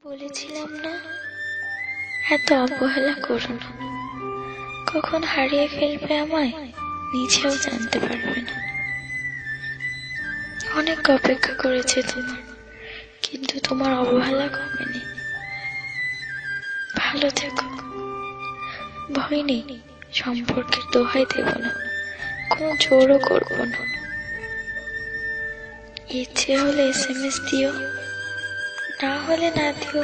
বলেছিলাম না, এত অবহেলা করো না। কখন হারিয়ে ফেলবে আমায় নিজেও জানতে পারবে না। অনেক অপেক্ষা করেছে তোমার, কিন্তু তোমার অবহেলা কমেনি। ভালো থেকো। ভয় নেই, সম্পর্কের দোহাই দেব না, কোনো জোরও করব না। ইচ্ছে হলে SMS দিও, না হলে না দিও।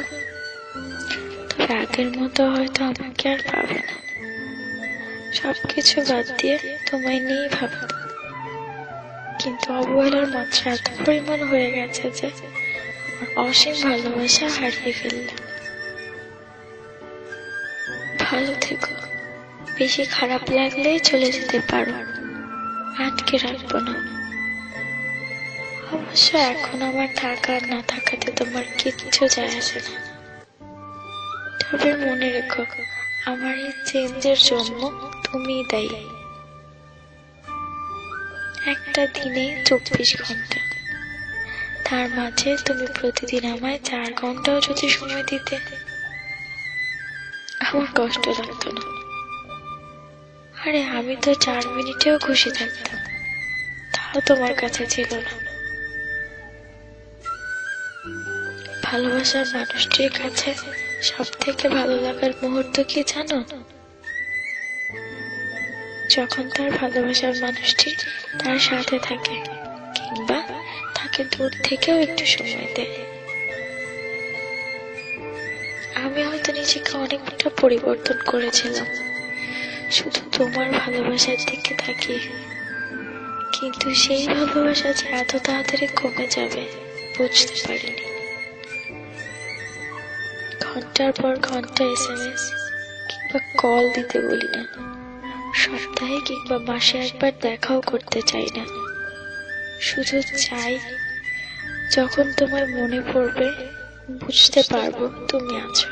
তবে আগের মতো হয়তো আমাকে আর পাবে না। সবকিছু বাদ দিয়ে তোমায় নিয়েই ভাবত, কিন্তু অবহেলার মাত্রা এত পরিমাণ হয়ে গেছে যে আমার অসীম ভালোবাসা হারিয়ে ফেললাম। ভালো থেকো। বেশি খারাপ লাগলেই চলে যেতে পারো, আটকে রাখবো না। অবশ্য এখন আমার থাকা আর না থাকাতে তোমার কিচ্ছু যায় আসে না। তবে মনে রেখো, আমার এই চেঞ্জের জন্য তুমিই দায়ী। একটা দিনে 24 ঘন্টা, তার মাঝে তুমি প্রতিদিন আমায় 4 ঘন্টাও যদি সময় দিতে, আমার কষ্ট লাগতো না। আরে আমি তো 4 মিনিটেও খুশি থাকতাম, তাও তোমার কাছে ছিল না। ভালোবাসার মানুষটির কাছে সব থেকে ভালো লাগার মুহূর্ত কি জানো? যখন তার ভালোবাসার মানুষটি তার সাথে থাকে, কিংবা তাকে দূর থেকেও একটু সময় দেয়। আমি হয়তো নিজেকে অনেকটা পরিবর্তন করেছিলাম শুধু তোমার ভালোবাসার দিকে তাকিয়ে, কিন্তু সেই ভালোবাসা যে এত তাড়াতাড়ি কমে যাবে বুঝতে পারিনি। ঘন্টার পর ঘন্টা SMS কিংবা কল দিতে বলি না, সপ্তাহে কিংবা মাসে একবার দেখাও করতে চাই না। শুধু চাই যখন তোমার মনে পড়বে বুঝতে পারবো তুমি আছো।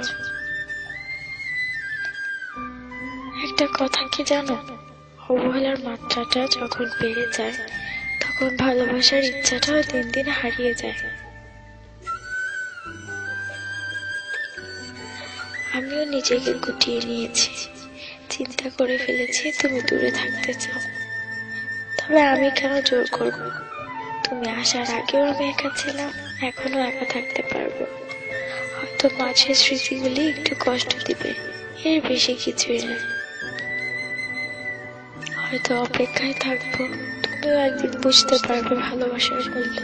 একটা কথা কি জানো, অবহেলার মাত্রাটা যখন বেড়ে যায় তখন ভালোবাসার ইচ্ছাটাও দিন দিন হারিয়ে যায়। আমিও নিজেকে গুটিয়ে নিয়েছি, চিন্তা করে ফেলেছি তুমি দূরে থাকতে চাও। তবে আমি কেন জোর করব? তুমি আসার আগেও আমি একা ছিলাম, এখনো একা থাকতে পারবো। হয়তো মাঝের স্মৃতিগুলি একটু কষ্ট দিবে, এর বেশি কিছুই না। হয়তো অপেক্ষায় থাকবো, তুমিও একদিন বুঝতে পারবে ভালোবাসার মূল্য।